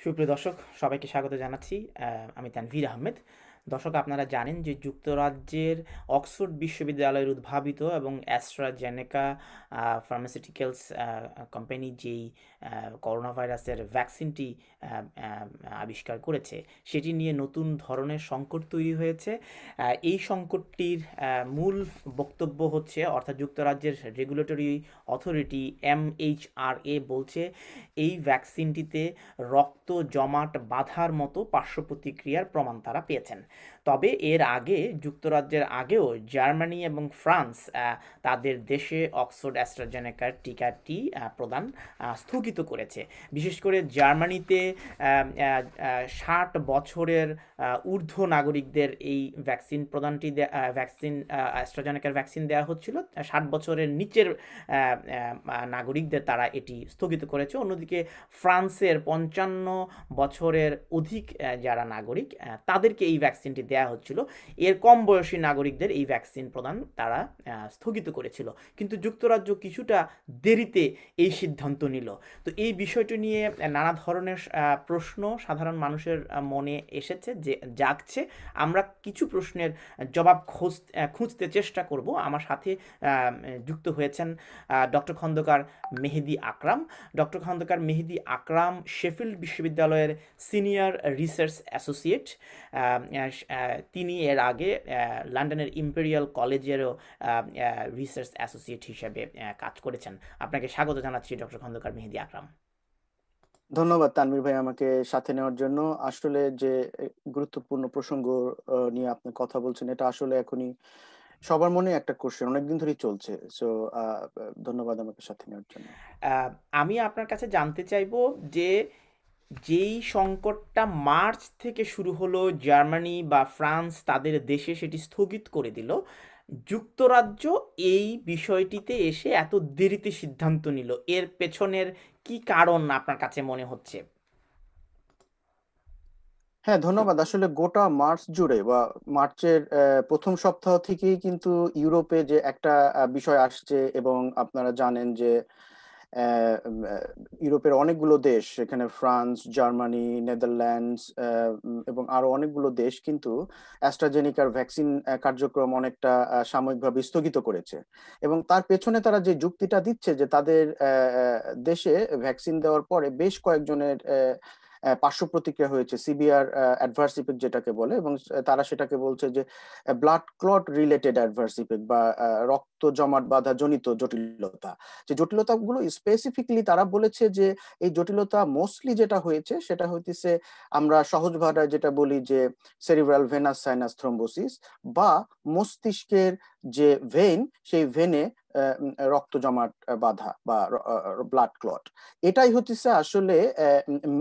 সুপ্রিয় দর্শক, সবাইকে স্বাগত জানাচ্ছি। আমি তানভীর আহমেদ। দর্শক, আপনারা জানেন যে যুক্তরাজ্যের অক্সফোর্ড বিশ্ববিদ্যালয়ের উদ্ভাবিত এবং অ্যাস্ট্রাজেনেকা ফার্মাসিউটিক্যালস কোম্পানি যেই করোনা ভাইরাসের ভ্যাকসিনটি আবিষ্কার করেছে, সেটি নিয়ে নতুন ধরনের সংকট তৈরি হয়েছে। এই সংকটটির মূল বক্তব্য হচ্ছে, অর্থাৎ যুক্তরাজ্যের রেগুলেটরি অথরিটি MHRA বলছে এই ভ্যাকসিনটিতে রক্ত জমাট বাঁধার মতো পার্শ্ব প্রতিক্রিয়ার প্রমাণ তারা পেয়েছেন। তবে এর আগে যুক্তরাজ্যের আগেও জার্মানি এবং ফ্রান্স তাদের দেশে অক্সফোর্ড অ্যাস্ট্রাজেনেকার টিকাটি প্রদান স্থগিত করেছে। বিশেষ করে জার্মানিতে 60 বছরের ঊর্ধ্ব নাগরিকদের এই ভ্যাকসিন প্রদানটি ভ্যাকসিন অ্যাস্ট্রাজেনেকার ভ্যাকসিন দেওয়া হচ্ছিল। 60 বছরের নিচের নাগরিকদের তারা এটি স্থগিত করেছে। অন্যদিকে ফ্রান্সের 55 বছরের অধিক যারা নাগরিক, তাদেরকে এই ভ্যাকসিনটি দেওয়া হচ্ছিল। এর কম বয়সী নাগরিকদের এই ভ্যাকসিন প্রদান তারা স্থগিত করেছিল। কিন্তু যুক্তরাজ্য কিছুটা দেরিতে এই সিদ্ধান্ত নিল। তো এই বিষয়টি নিয়ে নানা ধরনের প্রশ্ন সাধারণ মানুষের মনে এসেছে, যে জাগছে। আমরা কিছু প্রশ্নের জবাব খুঁজতে চেষ্টা করব। আমার সাথে যুক্ত হয়েছেন ডক্টর খন্দকার মেহেদী আকরাম। ডক্টর খন্দকার মেহেদী আকরাম শেফিল্ড বিশ্ববিদ্যালয়ের সিনিয়র রিসার্চ অ্যাসোসিয়েট। তিনি এর আগে লন্ডনের ইম্পেরিয়াল কলেজেরও রিসার্চ অ্যাসোসিয়েট হিসেবে কাজ করেছেন। আপনাকে স্বাগত জানাচ্ছি ডক্টর খন্দকার মেহেদী আকরাম। ধন্যবাদ তানভীর ভাই আমাকে সাথে নেওয়ার জন্য। আসলে যে গুরুত্বপূর্ণ প্রসঙ্গ নিয়ে আপনি কথা বলছেন, এটা আসলে এখনই সবার মনে একটা কোশ্চেন, অনেকদিন ধরেই চলছে। সো ধন্যবাদ আমাকে সাথে নেওয়ার জন্য। আমি আপনার কাছে জানতে চাইবো যে যেই সংকটটা মার্চ থেকে শুরু হলো, জার্মানি বা ফ্রান্স তাদের দেশে সেটি স্থগিত করে দিল, যুক্তরাজ্য এই বিষয়টিতে এসে এত দেরিতে সিদ্ধান্ত নিল, এর পেছনের কি কারণ আপনার কাছে মনে হচ্ছে? হ্যাঁ, ধন্যবাদ। আসলে গোটা মার্চ জুড়ে বা মার্চের প্রথম সপ্তাহ থেকেই কিন্তু ইউরোপে যে একটা বিষয় আসছে, এবং আপনারা জানেন যে ইউরোপের অনেকগুলো দেশ, এখানে ফ্রান্স, জার্মানি, নেদারল্যান্ডস এবং আরো অনেকগুলো দেশ কিন্তু অ্যাস্ট্রাজেনিকার ভ্যাকসিন কার্যক্রম অনেকটা সাময়িকভাবে স্থগিত করেছে। এবং তার পেছনে তারা যে যুক্তিটা দিচ্ছে যে তাদের দেশে ভ্যাকসিন দেওয়ার পরে বেশ কয়েকজনের পার্শ্ব প্রতিক্রিয়া হয়েছে, সিভিয়ার অ্যাডভার্স ইফেক্ট যেটাকে বলে, এবং তারা সেটাকে বলছে যে blood clot related adverse effect বা রক্ত জমাট বাঁধা জনিত জটিলতা। যে জটিলতাগুলো স্পেসিফিকলি তারা বলেছে যে এই জটিলতা মোস্টলি যেটা হয়েছে সেটা হইতেছে, আমরা সহজ ভাষায় যেটা বলি যে সেরিব্রাল ভেনাস সাইনাস থ্রম্বোসিস, বা মস্তিষ্কের যে ভেন, সেই ভেনে রক্ত জমাট বাঁধা বা ব্লাড ক্লট। এটাই হচ্ছে আসলে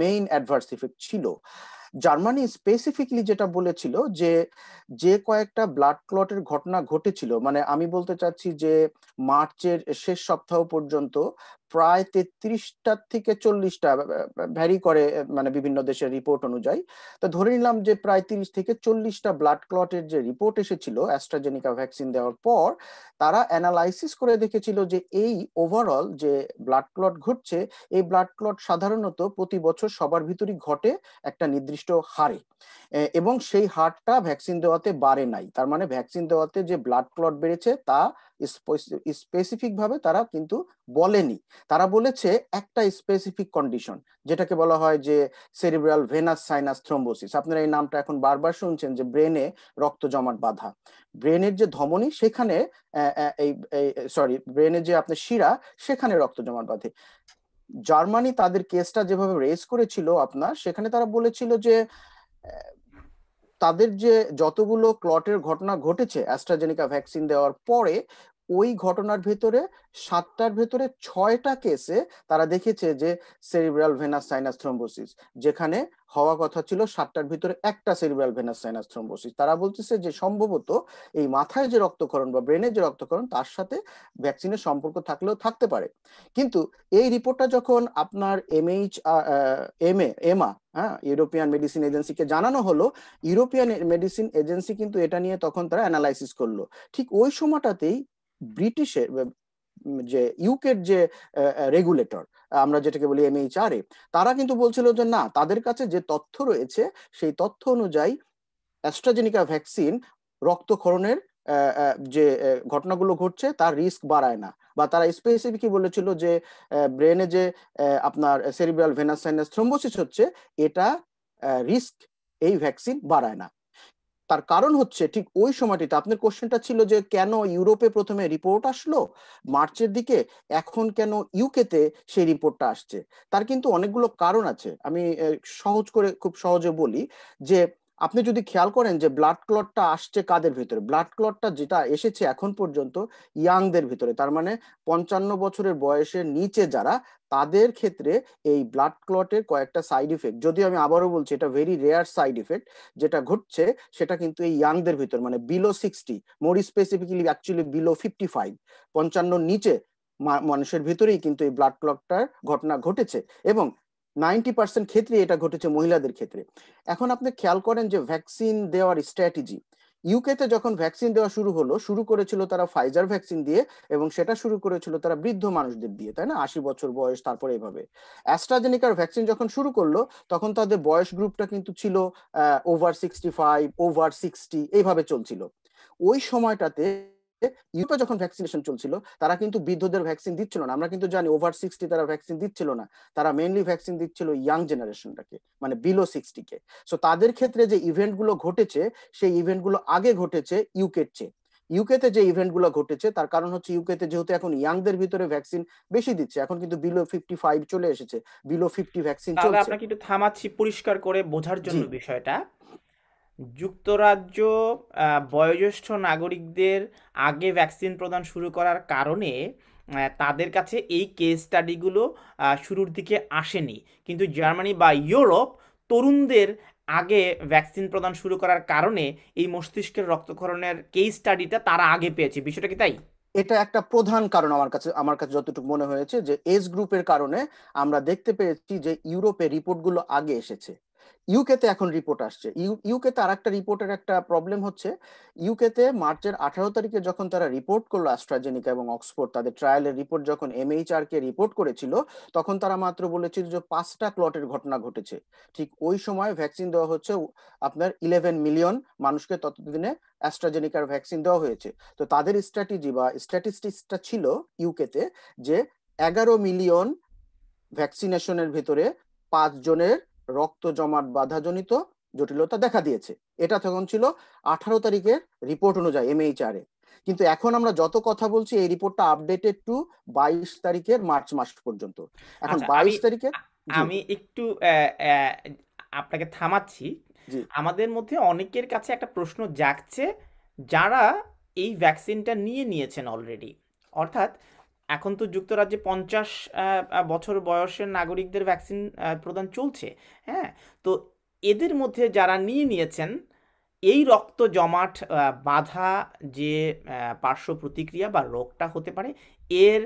মেইন অ্যাডভার্স ইফেক্ট ছিল। জার্মানি স্পেসিফিকলি যেটা বলেছিল যে যে কয়েকটা ব্লাড ক্লটের ঘটনা ঘটেছিল, মানে আমি বলতে চাচ্ছি যে মার্চের শেষ সপ্তাহ পর্যন্ত প্রায় 33টা থেকে 40টা, ভ্যারি করে মানে বিভিন্ন দেশের রিপোর্ট অনুযায়ী, তো ধরে নিলাম যে প্রায় 30 থেকে 40টা ব্লাড ক্লটের যে রিপোর্ট এসেছিল অ্যাস্ট্রাজেনিকা ভ্যাকসিন দেওয়ার পর, তারা অ্যানালাইসিস করে দেখেছিল যে এই ওভারঅল যে ব্লাড ক্লট ঘটছে, এই ব্লাড ক্লট সাধারণত প্রতি বছর সবার ভিতরই ঘটে একটা নির্দিষ্ট হারে, এবং সেই হারটা ভ্যাকসিন দেওয়াতে বাড়ে নাই। তার মানে ভ্যাকসিন দেওয়াতে যে ব্লাড ক্লট বেড়েছে তা স্পেসিফিক ভাবে তারা কিন্তু বলেনি। তারা বলেছে একটা স্পেসিফিক কন্ডিশন, যেটাকে বলা হয় যে সেরিব্রাল ভেনাস সাইনাস থ্রম্বোসিস। আপনারা এই নামটা এখন বারবার শুনছেন, যে ব্রেনে রক্ত জমাট বাঁধা। ব্রেনের যে ধমনী সেখানে এই সরি, ব্রেনের যে আপনার শিরা সেখানে রক্ত জমাট বাঁধে। জার্মানি তাদের কেসটা যেভাবে রেজ করেছিল আপনার, সেখানে তারা বলেছিল যে তাদের যে যতগুলো ক্লটের ঘটনা ঘটেছে অ্যাস্ট্রাজেনিকা ভ্যাকসিন দেওয়ার পরে, ওই ঘটনার ভেতরে 7টার ভেতরে 6টা কেসে তারা দেখেছে যে সেরিব্রাল ভেনাস সাইনাস থ্রম্বোসিস, যেখানে হওয়া কথা ছিল 7টার ভিতরে একটা সেরিব্রাল ভেনাস সাইনাস থ্রম্বোসিস। তারা বলতেছে যে সম্ভবত এই মাথায় যে রক্তক্ষরণ বা ব্রেনের যে রক্তক্ষরণ, তার সাথে ভ্যাকসিনের সম্পর্ক থাকলেও থাকতে পারে। কিন্তু এই রিপোর্টটা যখন আপনার এমা, হ্যাঁ, ইউরোপিয়ান মেডিসিন এজেন্সিকে জানানো হলো, ইউরোপিয়ান মেডিসিন এজেন্সি কিন্তু এটা নিয়ে তখন তারা অ্যানালাইসিস করলো। ঠিক ওই সময়টাতেই ব্রিটিশের যে ইউকের যে রেগুলেটর, আমরা যেটাকে বলি এমএইচআরএ, তারা কিন্তু বলছিল যে না, তাদের কাছে যে তথ্য রয়েছে সেই তথ্য অনুযায়ী অ্যাস্ট্রাজেনিকা ভ্যাকসিন রক্তক্ষরণের যে ঘটনাগুলো ঘটছে তার রিস্ক বাড়ায় না। বা তারা স্পেসিফিকই বলেছিল যে ব্রেনে যে আপনার সেরিব্রাল ভেনাস সাইনাস থ্রোম্বোসিস হচ্ছে, এটা রিস্ক এই ভ্যাকসিন বাড়ায় না। তার কারণ হচ্ছে ঠিক ওই সময়টিতে আপনার কোশ্চেনটা ছিল যে কেন ইউরোপে প্রথমে রিপোর্ট আসলো মার্চের দিকে, এখন কেন ইউকেতে সেই রিপোর্টটা আসছে। তার কিন্তু অনেকগুলো কারণ আছে। আমি সহজ করে খুব সহজে বলি যে আপনি যদি খেয়াল করেন যে ব্লাড ক্লটটা আসছে কাদের ভিতরে, ব্লাড ক্লটটা যেটা এসেছে এখন পর্যন্ত ইয়াংদের ভিতরে, তার মানে 55 বছরের বয়সের নিচে যারা, তাদের ক্ষেত্রে এই ব্লাড ক্লটের কয়েকটা সাইড ইফেক্ট, যদিও আমি আবারও বলছি এটা ভেরি রেয়ার সাইড ইফেক্ট যেটা ঘটছে, সেটা কিন্তু এই ইয়াংদের ভিতর, মানে বিলো 60, মোর স্পেসিফিক্যালি অ্যাকচুয়ালি বিলো 55, 55 নিচে মানুষের ভিতরেই কিন্তু এই ব্লাড ক্লটটার ঘটনা ঘটেছে, এবং 90% ক্ষেত্রে এটা ঘটেছে মহিলাদের ক্ষেত্রে। এখন আপনি খেয়াল করেন যে ভ্যাকসিন দেওয়ার স্ট্র্যাটেজি, ইউকেতে যখন ভ্যাকসিন দেওয়া শুরু করেছিল তারা ফাইজার ভ্যাকসিন দিয়ে, এবং সেটা শুরু করেছিল তারা বৃদ্ধ মানুষদের দিয়ে, তাই না, 80 বছর বয়স, তারপরে এভাবে। অ্যাস্ট্রাজেনিকার ভ্যাকসিন যখন শুরু করলো তখন তাদের বয়স গ্রুপটা কিন্তু ছিল ওভার 65, ওভার 60, এইভাবে চলছিল। ওই সময়টাতে ইউরোপে যখন ভ্যাকসিনেশন চলছিল তারা কিন্তু বৃদ্ধদের ভ্যাকসিন দিচ্ছিল না। আমরা কিন্তু জানি ওভার 60 তারা ভ্যাকসিন দিচ্ছিল না, তারা মেইনলি ভ্যাকসিন দিচ্ছিল ইয়াং জেনারেশনটাকে, মানে বিলো 60-কে। সো তাদের ক্ষেত্রে যে ইভেন্টগুলো ঘটেছে সেই ইভেন্টগুলো আগে ঘটেছে ইউকের চেয়ে। ইউকেতে যে ইভেন্টগুলো ঘটেছে তার কারণ হচ্ছে ইউকেতে যেহেতু এখন ইয়াংদের ভিতরে ভ্যাকসিন বেশি দিচ্ছে, এখন কিন্তু বিলো 55 চলে এসেছে, বিলো 50 ভ্যাকসিন তাহলে চলছে। আপনাকে একটু থামাচ্ছি পরিষ্কার করে বোঝার জি, জন্য বিষয়টা। যুক্তরাজ্য বয়োজ্যেষ্ঠ নাগরিকদের আগে ভ্যাকসিন প্রদান শুরু করার কারণে তাদের কাছে এই কেস স্টাডিগুলো শুরুর দিকে আসেনি, কিন্তু জার্মানি বা ইউরোপ তরুণদের আগে ভ্যাকসিন প্রদান শুরু করার কারণে এই মস্তিষ্কের রক্তক্ষরণের কেস স্টাডিটা তারা আগে পেয়েছে। বিষয়টা কি তাই? এটা একটা প্রধান কারণ আমার কাছে যতটুকু মনে হয়েছে, যে এজ গ্রুপের কারণে আমরা দেখতে পেয়েছি যে ইউরোপে রিপোর্টগুলো আগে এসেছে, ইউকেতে এখন রিপোর্ট আসছে। ইউকেতে আর একটা রিপোর্টের একটা প্রবলেম হচ্ছে, ইউকেতে মার্চের 18 তারিখে যখন তারা রিপোর্ট করলো অ্যাস্ট্রাজেনিকা এবং অক্সফোর্ড তাদের ট্রায়ালের রিপোর্ট যখন এমএইচআর কে রিপোর্ট করেছিল, তখন তারা মাত্র বলেছিল যে 5টা ক্লটের ঘটনা ঘটেছে। ঠিক ওই সময় ভ্যাকসিন দেওয়া হচ্ছে আপনার 11 মিলিয়ন মানুষকে, ততদিনে অ্যাস্ট্রাজেনিকার ভ্যাকসিন দেওয়া হয়েছে। তো তাদের স্ট্র্যাটেজি বা স্ট্যাটিস্টিক্সটা ছিল ইউকেতে যে 11 মিলিয়ন ভ্যাকসিনেশনের ভিতরে 5 জনের রক্ত জমাট বাধাজনিত জটিলতা দেখা দিয়েছে। এটা তখন ছিল 18 তারিখের রিপোর্ট অনুযায়ী এমএইচআর এ। কিন্তু এখন আমরা যত কথা বলছি এই রিপোর্টটা আপডেটেড টু 22 তারিখের মার্চ মাস পর্যন্ত। এখন আচ্ছা, আমি 22 তারিখের। জি, আমি একটু আপনাকে থামাচ্ছি। জি, আমাদের মধ্যে অনেকের কাছে একটা প্রশ্ন জাগছে, যারা এই ভ্যাকসিনটা নিয়ে নিয়েছেন অলরেডি, অর্থাৎ এখন তো যুক্তরাজ্যে 50 বছর বয়সের নাগরিকদের ভ্যাকসিন প্রদান চলছে। হ্যাঁ, তো এদের মধ্যে যারা নিয়ে নিয়েছেন, এই রক্ত জমাট বাঁধা যে পার্শ্ব প্রতিক্রিয়া বা রোগটা হতে পারে, এর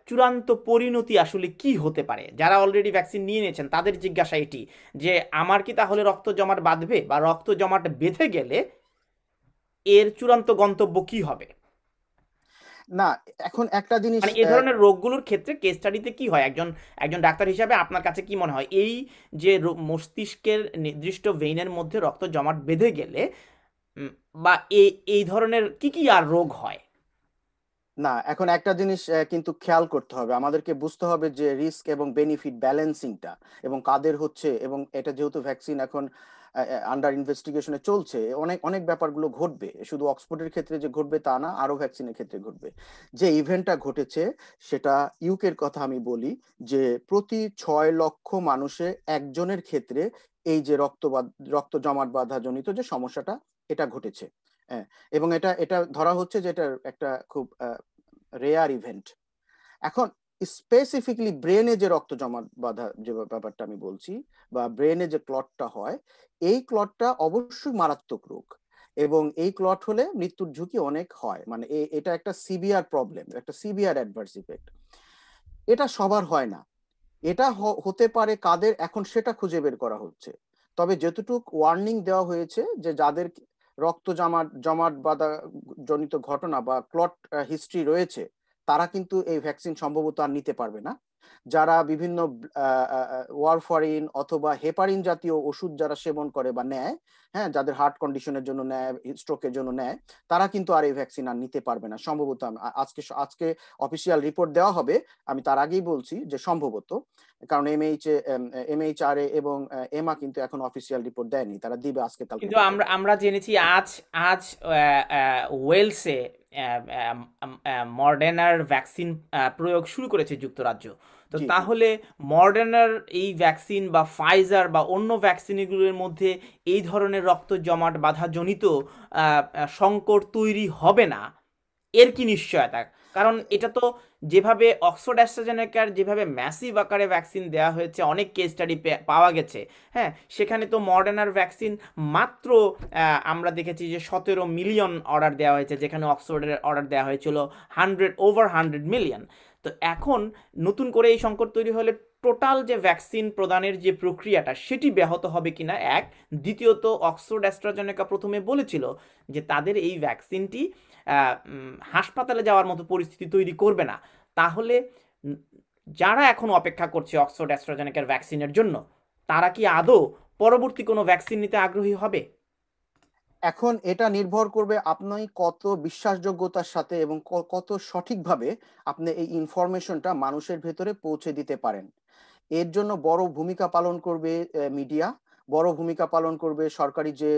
চূড়ান্ত পরিণতি আসলে কি হতে পারে? যারা অলরেডি ভ্যাকসিন নিয়ে নিয়েছেন তাদের জিজ্ঞাসা এটি, যে আমার কি তাহলে রক্ত জমাট বাঁধবে, বা রক্ত জমাট বেঁধে গেলে এর চূড়ান্ত গন্তব্য কি হবে? না, এখন একটা জিনিস মানে এই ধরনের রোগগুলোর ক্ষেত্রে কেস স্টাডিতে কি হয়, একজন একজন ডাক্তার হিসাবে আপনার কাছে কি মনে হয়, এই যে মস্তিষ্কের নির্দিষ্ট ভেইনের মধ্যে রক্ত জমাট বেঁধে গেলে উম, বা এই এই ধরনের কি কি আর রোগ হয়? না, এখন একটা জিনিস কিন্তু খেয়াল করতে হবে, আমাদেরকে বুঝতে হবে যে রিস্ক এবং বেনিফিট ব্যালেন্সিংটা এবং কাদের হচ্ছে, এবং এটা যেহেতু ভ্যাকসিন এখন আন্ডার ইনভেস্টিগেশনে চলছে, অনেক অনেক ব্যাপারগুলো ঘটবে, শুধু অক্সফোর্ডের ক্ষেত্রে যে ঘটবে তা না, আরো ভ্যাকসিনের ক্ষেত্রে ঘটবে। যে ইভেন্টটা ঘটেছে সেটা ইউকের কথা আমি বলি, যে প্রতি 6 লক্ষ মানুষে একজনের ক্ষেত্রে এই যে রক্ত জমাট বাঁধা জনিত যে সমস্যাটা, এটা ঘটেছে। হ্যাঁ, এবং এটা এটা ধরা হচ্ছে যে এটা একটা খুব রেয়ার ইভেন্ট। এখন স্পেসিফিকলি ব্রেনে যে রক্ত জমা বাঁধা যে ব্যাপারটা আমি বলছি, বা ব্রেনে যে ক্লটটা হয়, এই ক্লটটা অবশ্যই মারাত্মক রোগ, এবং এই ক্লট হলে মৃত্যুর ঝুঁকি অনেক হয়, মানে এটা একটা সিভিয়ার প্রবলেম, একটা সিভিয়ার অ্যাডভার্স ইফেক্ট। এটা সবার হয় না, এটা হতে পারে কাদের, এখন সেটা খুঁজে বের করা হচ্ছে। তবে যতটুক ওয়ার্নিং দেওয়া হয়েছে যে যাদের রক্ত জমাট বাঁধা জনিত ঘটনা বা ক্লট হিস্ট্রি রয়েছে, তারা কিন্তু এই ভ্যাকসিন সম্ভবত আর নিতে পারবে না। যারা বিভিন্ন ওয়ারফারিন অথবা হেপারিন জাতীয় ওষুধ যারা সেবন করে বা নেয়, হ্যাঁ, যাদের হার্ট কন্ডিশনের জন্য নেয়, স্ট্রোকের জন্য নেয়, তারা কিন্তু আর এই ভ্যাকসিন আর নিতে পারবে না সম্ভবত। আজকে আজকে অফিসিয়াল রিপোর্ট দেওয়া হবে, আমি তার আগেই বলছি যে সম্ভবত, কারণ এমএইচআরএ এবং এমা কিন্তু এখন অফিসিয়াল রিপোর্ট দেয়নি, তারা দিবে আজকে কালকে কিন্তু মধ্যে। আমরা জেনেছি আজ আজ ওয়েলসে মডার্নার ভ্যাকসিন প্রয়োগ শুরু করেছে যুক্তরাজ্য। তো জি, জি। তাহলে মডার্নার এই ভ্যাকসিন বা ফাইজার বা অন্য ভ্যাকসিনগুলোর মধ্যে এই ধরনের রক্ত জমাট বাধাজনিত সংকট তৈরি হবে না, এর কি নিশ্চয়তা? কারণ এটা তো যেভাবে অক্সফোর্ড অ্যাস্ট্রাজেনেকার যেভাবে ম্যাসিভ আকারে ভ্যাকসিন দেওয়া হয়েছে, অনেক কেস স্টাডি পাওয়া গেছে, হ্যাঁ, সেখানে তো মডার্নার ভ্যাকসিন মাত্র আমরা দেখেছি যে 17 মিলিয়ন অর্ডার দেওয়া হয়েছে, যেখানে অক্সফোর্ডের অর্ডার দেওয়া হয়েছিল 100 মিলিয়ন। তো এখন নতুন করে এই সংকট তৈরি হলে টোটাল যে ভ্যাকসিন প্রদানের যে প্রক্রিয়াটা সেটি ব্যাহত হবে কিনা, এক। দ্বিতীয়ত অক্সফোর্ড অ্যাস্ট্রাজেনেকা প্রথমে বলেছিল যে তাদের এই ভ্যাকসিনটি হাসপাতালে যাওয়ার মতো পরিস্থিতি তৈরি করবে না। তাহলে যারা এখন অপেক্ষা করছে অক্সফোর্ড অ্যাস্ট্রাজেনেকার ভ্যাকসিনের জন্য, তারা কি আদৌ পরবর্তী কোনো ভ্যাকসিন নিতে আগ্রহী হবে? এখন এটা নির্ভর করবে আপনি কত বিশ্বাসযোগ্যতার সাথে এবং কত সঠিকভাবে আপনি এই ইনফরমেশনটা মানুষের ভেতরে পৌঁছে দিতে পারেন। এর জন্য বড় ভূমিকা পালন করবে মিডিয়া, বড় ভূমিকা পালন করবে সরকারি যে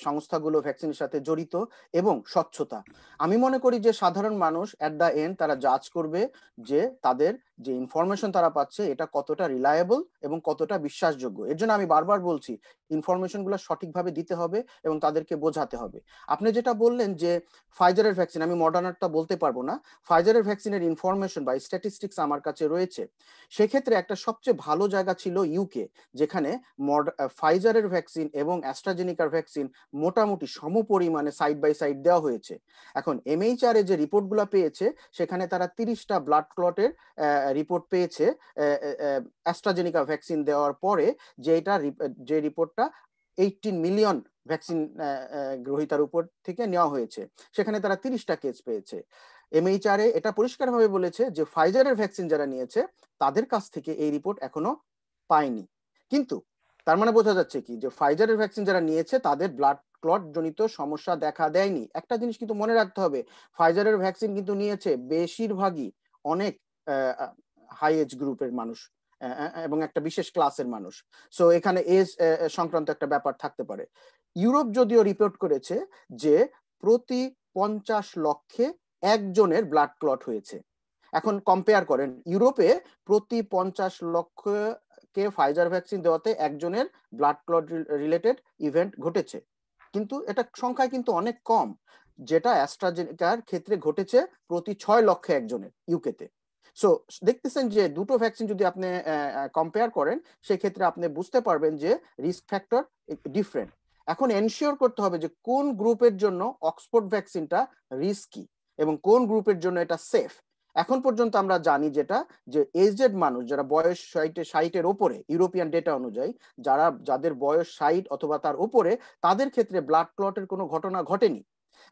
সংস্থাগুলো ভ্যাকসিনের সাথে জড়িত, এবং স্বচ্ছতা। আমি মনে করি যে সাধারণ মানুষ অ্যাট দ্য এন্ড তারা জাজ করবে যে তাদের যে ইনফরমেশন তারা পাচ্ছে এটা কতটা রিলায়েবল এবং কতটা বিশ্বাসযোগ্য। এর জন্য আমি বারবার বলছি ইনফরমেশনগুলো সঠিকভাবে দিতে হবে এবং তাদেরকে বোঝাতে হবে। আপনি যেটা বললেন যে ফাইজারের ভ্যাকসিন, আমি মডার্নারটা বলতে পারবো না, ফাইজারের ভ্যাকসিনের ইনফরমেশন বা স্ট্যাটিস্টিক্স আমার কাছে রয়েছে। সেক্ষেত্রে একটা সবচেয়ে ভালো জায়গা ছিল ইউকে, যেখানে ফাইজারের ভ্যাকসিন এবং অ্যাস্ট্রাজেনিকার ভ্যাকসিন মোটামুটি সমপরিমাণে সাইড বাই সাইড দেওয়া হয়েছে। এখন এমএইচআরএ যে রিপোর্টগুলো পেয়েছে সেখানে তারা 30টা ব্লাড ক্লটের রিপোর্ট পেয়েছে অ্যাস্ট্রাজেনিকা ভ্যাকসিন দেওয়ার পরে, যে রিপোর্টটা 18 মিলিয়ন ভ্যাকসিন গ্রহীতার উপর থেকে নেওয়া হয়েছে, সেখানে তারা 30টা কেস পেয়েছে। এমএইচআরএ এটা পরিষ্কারভাবে বলেছে যে ফাইজারের ভ্যাকসিন যারা নিয়েছে তাদের কাছ থেকে এই রিপোর্ট এখনো পায়নি। কিন্তু তার মানে বোঝা যাচ্ছে কি যে ফাইজারের ভ্যাকসিন যারা নিয়েছে তাদের ব্লাড ক্লট জনিত সমস্যা দেখা দেয়নি। একটা জিনিস কিন্তু মনে রাখতে হবে, ফাইজারের ভ্যাকসিন কিন্তু নিয়েছে বেশিরভাগই অনেক হাই এজ গ্রুপের মানুষ এবং একটা বিশেষ ক্লাসের মানুষ। সো এখানে এজ সংক্রান্ত একটা ব্যাপার থাকতে পারে। ইউরোপ যদিও রিপোর্ট করেছে যে প্রতি 50 লক্ষে একজনের ব্লাড ক্লট হয়েছে। এখন কম্পেয়ার করেন, ইউরোপে প্রতি 50 লক্ষকে ফাইজার ভ্যাকসিন দেওয়াতে একজনের ব্লাড ক্লট রিলেটেড ইভেন্ট ঘটেছে, কিন্তু এটা সংখ্যায় কিন্তু অনেক কম, যেটা অ্যাস্ট্রাজেনেকার ক্ষেত্রে ঘটেছে প্রতি 6 লক্ষে একজনের ইউকেতে। সো দেখতেছেন যে দুটো ভ্যাকসিন যদি আপনি কম্পেয়ার করেন সেক্ষেত্রে আপনি বুঝতে পারবেন যে রিস্ক ফ্যাক্টর ডিফারেন্ট। এখন এনশিওর করতে হবে যে কোন গ্রুপের জন্য অক্সফোর্ড ভ্যাকসিনটা রিস্কি এবং কোন গ্রুপের জন্য এটা সেফ। এখন পর্যন্ত আমরা জানি যেটা, যে এজড মানুষ যারা বয়স 60-এর ওপরে, ইউরোপিয়ান ডেটা অনুযায়ী যাদের বয়স 60 অথবা তার উপরে, তাদের ক্ষেত্রে ব্লাড ক্লটের কোনো ঘটনা ঘটেনি।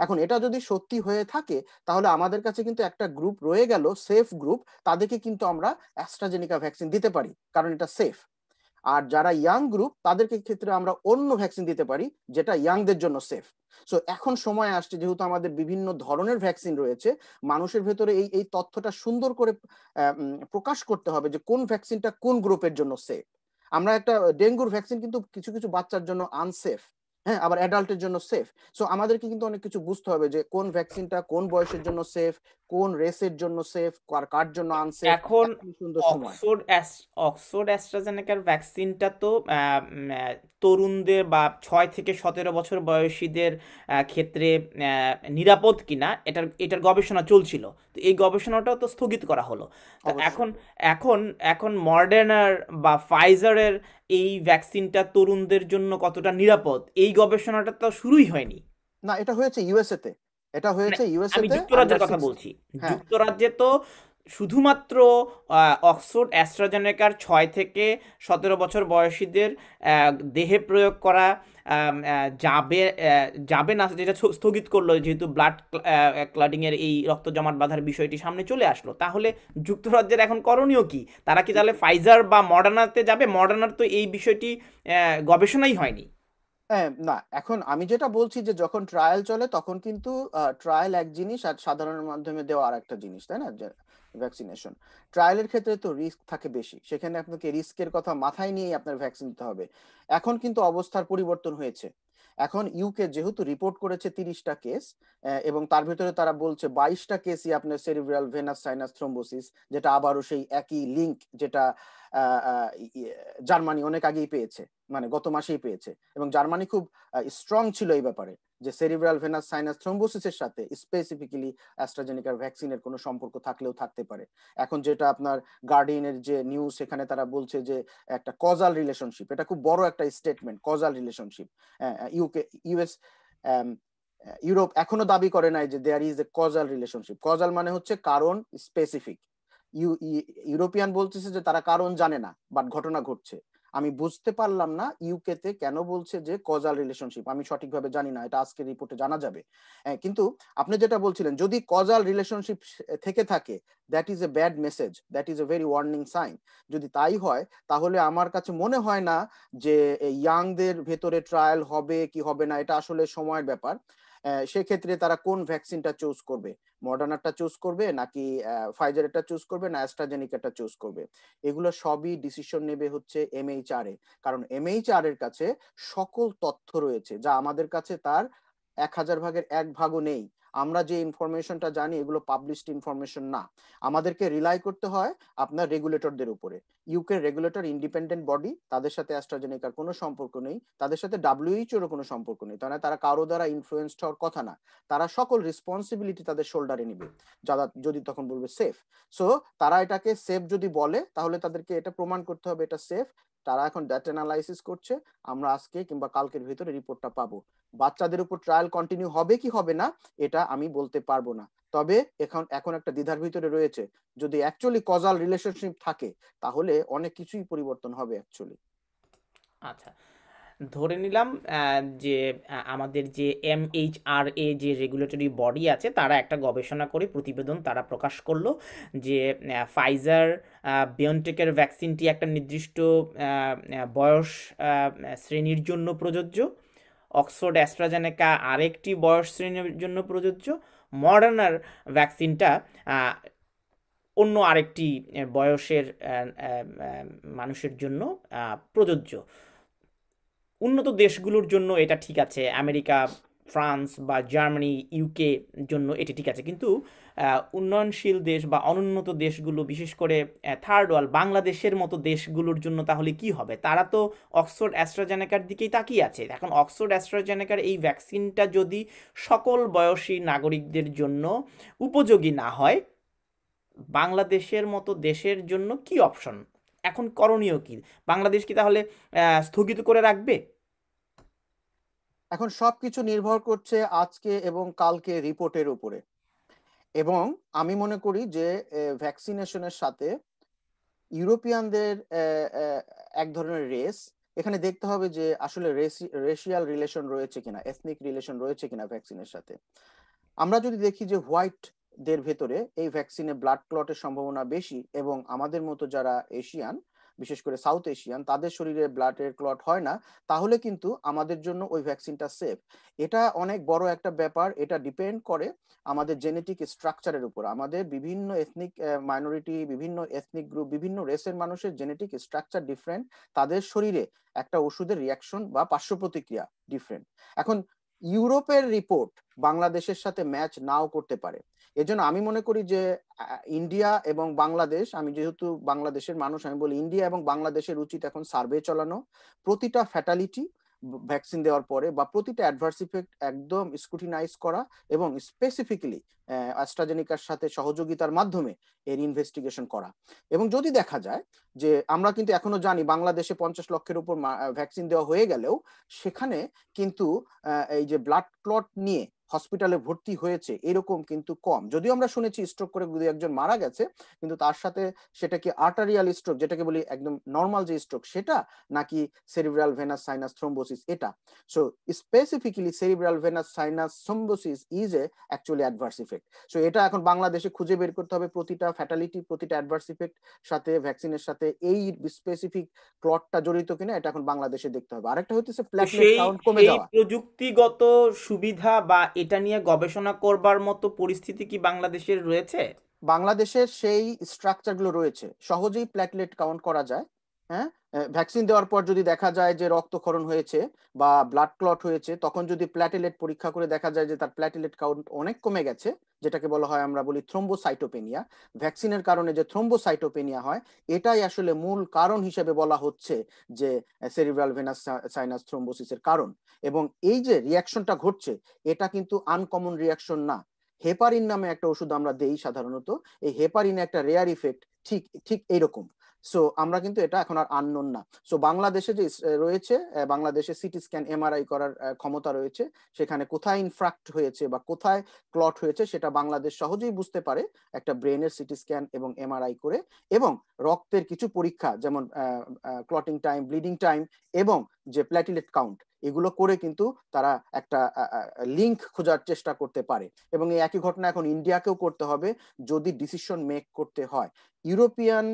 এখন এটা যদি সত্যি হয়ে থাকে তাহলে আমাদের কাছে কিন্তু একটা গ্রুপ রয়ে গেল, সেফ গ্রুপ, তাদেরকে কিন্তু আমরা অ্যাস্ট্রাজেনিকা ভ্যাকসিন দিতে পারি কারণ এটা সেফ। আর যারা ইয়াং গ্রুপ তাদেরকে ক্ষেত্রে আমরা অন্য ভ্যাকসিন দিতে পারি যেটা ইয়াংদের জন্য সেফ। সো এখন সময় আসছে, যেহেতু আমাদের বিভিন্ন ধরনের ভ্যাকসিন রয়েছে, মানুষের ভেতরে এই তথ্যটা সুন্দর করে প্রকাশ করতে হবে যে কোন ভ্যাকসিনটা কোন গ্রুপের জন্য সেফ। আমরা একটা ডেঙ্গুর ভ্যাকসিন কিন্তু কিছু কিছু বাচ্চার জন্য আনসেফ, হ্যাঁ, আবার অ্যাডাল্টের জন্য সেফ। সো আমাদেরকে কিন্তু অনেক কিছু বুঝতে হবে যে কোন ভ্যাকসিনটা কোন বয়সের জন্য সেফ, কোন রেসের জন্য সেফ, কার জন্য আনসেফ। এখন এখন সুন্দর সময়। অক্সফোর্ড অ্যাস্ট্রাজেনেকার ভ্যাকসিনটা তো তরুণদের বা 6 থেকে 17 বছর বয়সীদের ক্ষেত্রে নিরাপদ কিনা এটার গবেষণা চলছিল। তো এই গবেষণাটাও তো স্থগিত করা হলো। তো অবশ্যই। এখন এখন এখন মডার্নার বা ফাইজারের এই ভ্যাকসিনটা তরুণদের জন্য কতটা নিরাপদ, এই গবেষণাটা তো শুরুই হয়নি। না, এটা হয়েছে ইউএসএ তে, এটা মানে হয়েছে ইউএসএ আমি তে যুক্তরাজ্যের আন্ডার কথা 60। বলছি। হ্যাঁ, যুক্তরাজ্যে তো শুধুমাত্র অক্সফোর্ড অ্যাস্ট্রাজেনেকার 6 থেকে 17 বছর বয়সীদের দেহে প্রয়োগ করা যাবে যাবে না, যেটা স্থগিত করলো যেহেতু ব্লাড ক্লটিংয়ের এই রক্ত জমাট বাঁধার বিষয়টি সামনে চলে আসলো, তাহলে যুক্তরাজ্যের এখন করণীয় কি? তারা কি তাহলে ফাইজার বা মডার্নাতে যাবে? মডার্নার তো এই বিষয়টি গবেষণাই হয়নি। হ্যাঁ, না, এখন আমি যেটা বলছি যে যখন ট্রায়াল চলে তখন কিন্তু ট্রায়াল এক জিনিস আর সাধারণের মাধ্যমে দেওয়া আর একটা জিনিস, তাই না? যে ভ্যাকসিনেশন, ট্রায়ালের ক্ষেত্রে তো রিস্ক থাকে বেশি, সেখানে আপনাকে রিস্কের কথা মাথায় নিয়েই আপনার ভ্যাকসিন দিতে হবে। এখন কিন্তু অবস্থার পরিবর্তন হয়েছে। এখন ইউকে যেহেতু রিপোর্ট করেছে 30টা কেস, এবং তার ভিতরে তারা বলছে 22টা কেসই আপনার সেরিব্রাল ভেনাস সাইনাস থ্রোম্বোসিস, যেটা আবারও সেই একই লিঙ্ক যেটা জার্মানি অনেক আগেই পেয়েছে, মানে গত মাসেই পেয়েছে। এবং জার্মানি খুব স্ট্রং ছিল এই ব্যাপারে যে সেরিব্রাল ভেনাস সাইনাস থ্রোম্বোসিসের সাথে স্পেসিফিক্যালি অ্যাস্ট্রাজেনিকার ভ্যাকসিনের কোনো সম্পর্ক থাকলেও থাকতে পারে। এখন যেটা আপনার গার্ডিয়ানের যে নিউজ, সেখানে তারা বলছে যে একটা কজাল রিলেশনশিপ, এটা খুব বড় একটা statement, causal relationship. US, Europe এখনো দাবি করে নাই যে there is a causal relationship. Causal মানে হচ্ছে কারণ স্পেসিফিক। ইউরোপিয়ান বলতেছে যে তারা কারণ জানে না, বাট ঘটনা ঘটছে। আমি বুঝতে পারলাম না ইউকেতে কেন বলছে যে কজাল রিলেশনশিপ, আমি সঠিকভাবে জানি না, এটা আজকের রিপোর্টে জানা যাবে। কিন্তু আপনি যেটা বলছিলেন, যদি কজাল রিলেশনশিপ থেকে থাকে, that is a bad message, that is a very warning sign. যদি তাই হয়, তাহলে আমার কাছে মনে হয় না যে ইয়াংদের ভেতরে ট্রায়াল হবে কি হবে না, এটা আসলে সময়ের ব্যাপার। সেক্ষেত্রে তারা কোন ভ্যাকসিনটা চুজ করবে, মডার্নাটা চুজ করবে নাকি ফাইজারটা চুজ করবে না অ্যাস্ট্রাজেনিকাটা চুজ করবে, এগুলো সবই ডিসিশন নেবে হচ্ছে এমএইচআর এ। কারণ এমএইচআর এর কাছে সকল তথ্য রয়েছে যা আমাদের কাছে তার 1000 ভাগের 1 ভাগও নেই। আমরা যে ইনফরমেশনটা জানি এগুলো পাবলিশড ইনফরমেশন না। আমাদেরকে রিলাই করতে হয় আপনার রেগুলেটরদের উপরে। ইউকে রেগুলেটর ইন্ডিপেন্ডেন্ট বডি, তাদের সাথে অ্যাস্ট্রাজেনিকার কোনো সম্পর্ক নেই, তাদের সাথে ডাব্লিউএইচওর কোনো সম্পর্ক নেই, তারা তারা কারো দ্বারা ইনফ্লুয়েন্সড হওয়ার কথা না। তারা সকল রেসপন্সিবিলিটি তাদের শোল্ডারে নিবে যারা যদি তখন বলবে সেফ। সো তারা এটাকে সেফ যদি বলে, তাহলে তাদেরকে এটা প্রমাণ করতে হবে এটা সেফ। তারা এখন ডেটা অ্যানালাইসিস করছে, আমরা আজকে কিংবা কালকের ভিতরে রিপোর্টটা পাবো। বাচ্চাদের উপর ট্রায়াল কন্টিনিউ হবে কি হবে না এটা আমি বলতে পারবো না। তবে এখন এখন একটা দ্বিধার ভিতরে রয়েছে, যদি অ্যাকচুয়ালি কজাল রিলেশনশিপ থাকে তাহলে অনেক কিছুই পরিবর্তন হবে অ্যাকচুয়ালি। আচ্ছা, ধরে নিলাম যে আমাদের যে এমএইচআরএ যে রেগুলেটরি বডি আছে, তারা একটা গবেষণা করে প্রতিবেদন তারা প্রকাশ করলো যে ফাইজার বিয়নটেকের ভ্যাকসিনটি একটা নির্দিষ্ট বয়স শ্রেণীর জন্য প্রযোজ্য, অক্সফোর্ড অ্যাস্ট্রাজেনেকা আরেকটি বয়স শ্রেণীর জন্য প্রযোজ্য, মডার্নার ভ্যাকসিনটা অন্য আরেকটি বয়সের মানুষের জন্য প্রযোজ্য। উন্নত দেশগুলোর জন্য এটা ঠিক আছে, আমেরিকা, ফ্রান্স বা জার্মানি, ইউকে জন্য এটি ঠিক আছে, কিন্তু উন্নয়নশীল দেশ বা অনুন্নত দেশগুলো, বিশেষ করে থার্ড ওয়ার্ল্ড বাংলাদেশের মতো দেশগুলোর জন্য তাহলে কি হবে? তারা তো অক্সফোর্ড অ্যাস্ট্রাজেনেকার দিকেই তাকিয়ে আছে। এখন অক্সফোর্ড অ্যাস্ট্রাজেনেকার এই ভ্যাকসিনটা যদি সকল বয়সী নাগরিকদের জন্য উপযোগী না হয়, বাংলাদেশের মতো দেশের জন্য কি অপশন? এখন করণীয় কি? বাংলাদেশ কি তাহলে স্থগিত করে রাখবে? এখন সবকিছু নির্ভর করছে আজকে এবং কালকে রিপোর্টের উপরে। এবং আমি মনে করি যে ভ্যাকসিনেশনের সাথে ইউরোপিয়ানদের এক ধরনের রেস, এখানে দেখতে হবে যে আসলে রেশিয়াল রিলেশন রয়েছে কিনা, এথনিক রিলেশন রয়েছে কিনা ভ্যাকসিনের সাথে। আমরা যদি দেখি যে হোয়াইট দের ভেতরে এই ভ্যাকসিনে ব্লাড ক্লটের সম্ভাবনা বেশি, এবং আমাদের মতো যারা এশিয়ান, বিশেষ করে সাউথ এশিয়ান, তাদের শরীরে ব্লাডের ক্লট হয় না, তাহলে কিন্তু আমাদের জন্য ওই ভ্যাকসিনটা সেফ। এটা অনেক বড় একটা ব্যাপার, এটা ডিপেন্ড করে আমাদের জেনেটিক স্ট্রাকচারের উপর। আমাদের বিভিন্ন এথনিক মাইনরিটি, বিভিন্ন এথনিক গ্রুপ, বিভিন্ন রেসের মানুষের জেনেটিক স্ট্রাকচার ডিফারেন্ট, তাদের শরীরে একটা ওষুধের রিয়াকশন বা পার্শ্ব প্রতিক্রিয়া ডিফারেন্ট। এখন ইউরোপের রিপোর্ট বাংলাদেশের সাথে ম্যাচ নাও করতে পারে। এজন্য আমি মনে করি যে ইন্ডিয়া এবং বাংলাদেশ, আমি যেহেতু বাংলাদেশের মানুষ, আমি বলি ইন্ডিয়া এবং বাংলাদেশের উচিত এখন সার্ভে চালানো, প্রতিটা ফ্যাটালিটি ভ্যাকসিন দেওয়ার পরে বা প্রতিটা অ্যাডভার্স ইফেক্ট একদম স্ক্রুটিনাইজ করা, এবং স্পেসিফিক্যালি অ্যাস্ট্রাজেনিকার সাথে সহযোগিতার মাধ্যমে এর ইনভেস্টিগেশন করা। এবং যদি দেখা যায় যে, আমরা কিন্তু এখনো জানি বাংলাদেশে 50 লক্ষের উপর ভ্যাকসিন দেওয়া হয়ে গেলেও সেখানে কিন্তু এই যে ব্লাড ক্লট নিয়ে হসপিটালে ভর্তি হয়েছে এরকম কিন্তু কম। যদিও আমরা শুনেছি স্ট্রোক করে ২-১ জন মারা গেছে, কিন্তু তার সাথে সেটা কি আর্টারিয়াল স্ট্রোক যেটাকে বলি একদম নরমাল যে স্ট্রোক সেটা, নাকি সেরিব্রাল ভেনাস সাইনাস থ্রোম্বোসিস এটা। So specifically cerebral venous sinus thrombosis is a actually adverse effect. So এটা এখন বাংলাদেশে খুঁজে বের করতে হবে প্রতিটা ফ্যাটালিটি, প্রতিটা অ্যাডভার্স ইফেক্ট সাথে ভ্যাকসিনের সাথে এই স্পেসিফিক ক্লটটা জড়িত কিনা এটা এখন বাংলাদেশে দেখতে হবে। আরেকটা হচ্ছে তো প্ল্যাটলেট সেই কাউন্ট কমে সেই যাওয়া। প্রযুক্তিগত সুবিধা বা এটা নিয়ে গবেষণা করবার মতো পরিস্থিতি কি বাংলাদেশের রয়েছে? বাংলাদেশের সেই স্ট্রাকচারগুলো রয়েছে, সহজেই প্ল্যাটলেট কাউন্ট করা যায়। হ্যাঁ, ভ্যাকসিন দেওয়ার পর যদি দেখা যায় যে রক্তক্ষরণ হয়েছে বা ব্লাড ক্লট হয়েছে, তখন যদি প্ল্যাটেলেট পরীক্ষা করে দেখা যায় যে তার প্ল্যাটেলেট কাউন্ট অনেক কমে গেছে, যেটাকে বলা হয় আমরা বলি থ্রোম্বোসাইটোপেনিয়া। ভ্যাকসিনের কারণে যে থ্রোম্বোসাইটোপেনিয়া হয়, এটাই আসলে মূল কারণ হিসেবে বলা হচ্ছে যে সেরিব্রাল ভেনাস সাইনাস থ্রোম্বোসিসের কারণ। এবং এই যে রিয়াকশনটা ঘটছে, এটা কিন্তু আনকমন রিয়াকশন না। হেপারিন নামে একটা ওষুধ আমরা দেই সাধারণত, এই হেপারিন একটা রেয়ার ইফেক্ট ঠিক ঠিক এইরকম। সো আমরা কিন্তু এটা এখন আর আননোন না। সো বাংলাদেশে যে রয়েছে, বাংলাদেশে সিটি স্ক্যান এমআরআই করার ক্ষমতা রয়েছে, সেখানে কোথায় ইনফ্রাক্ট হয়েছে বা কোথায় ক্লট হয়েছে সেটা বাংলাদেশ সহজেই বুঝতে পারে একটা ব্রেনের সিটি স্ক্যান এবং এমআরআই করে। এবং রক্তের কিছু পরীক্ষা যেমন ক্লটিং টাইম, ব্লিডিং টাইম এবং যে প্ল্যাটিলেট কাউন্ট, এগুলো করে কিন্তু তারা একটা লিঙ্ক খোঁজার চেষ্টা করতে পারে। এবং এই একই ঘটনা এখন ইন্ডিয়াকেও করতে হবে যদি ডিসিশন মেক করতে হয়। ইউরোপিয়ান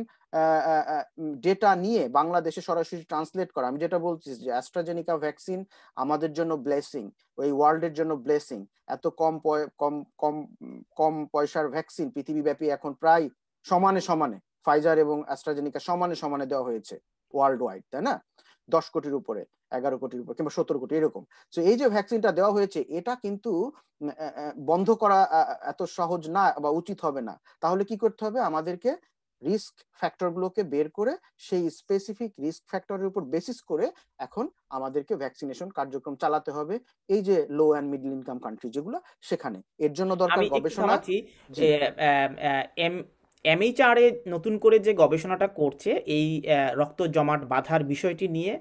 ডেটা নিয়ে বাংলাদেশে সরাসরি ট্রান্সলেট করা, আমি যেটা বলছি যে অ্যাস্ট্রাজেনিকা ভ্যাকসিন আমাদের জন্য ব্লেসিং, ওই ওয়ার্ল্ডের জন্য ব্লেসিং। এত কম কম কম কম পয়সার ভ্যাকসিন পৃথিবীব্যাপী এখন প্রায় সমানে সমানে ফাইজার এবং অ্যাস্ট্রাজেনিকা সমানে সমানে দেওয়া হয়েছে ওয়ার্ল্ড ওয়াইড, তাই না? 10 কোটির উপরে, 11 কোটির উপর কিংবা 17 কোটি এরকম। তো এই যে ভ্যাকসিনটা দেওয়া হয়েছে এটা কিন্তু বন্ধ করা এত সহজ না বা উচিত হবে না। তাহলে কি করতে হবে? আমাদেরকে রিস্ক ফ্যাক্টরগুলোকে বের করে সেই স্পেসিফিক রিস্ক ফ্যাক্টরের উপর বেসিস করে এখন আমাদেরকে ভ্যাকসিনেশন কার্যক্রম চালাতে হবে। এই যে low and middle income country যেগুলো, সেখানে এর জন্য দরকার আমি একটু গবেষণা। থামাচ্ছি। জি। এম এমএইচআর এ নতুন করে যে গবেষণাটা করছে এই রক্ত জমাট বাঁধার বিষয়টি নিয়ে,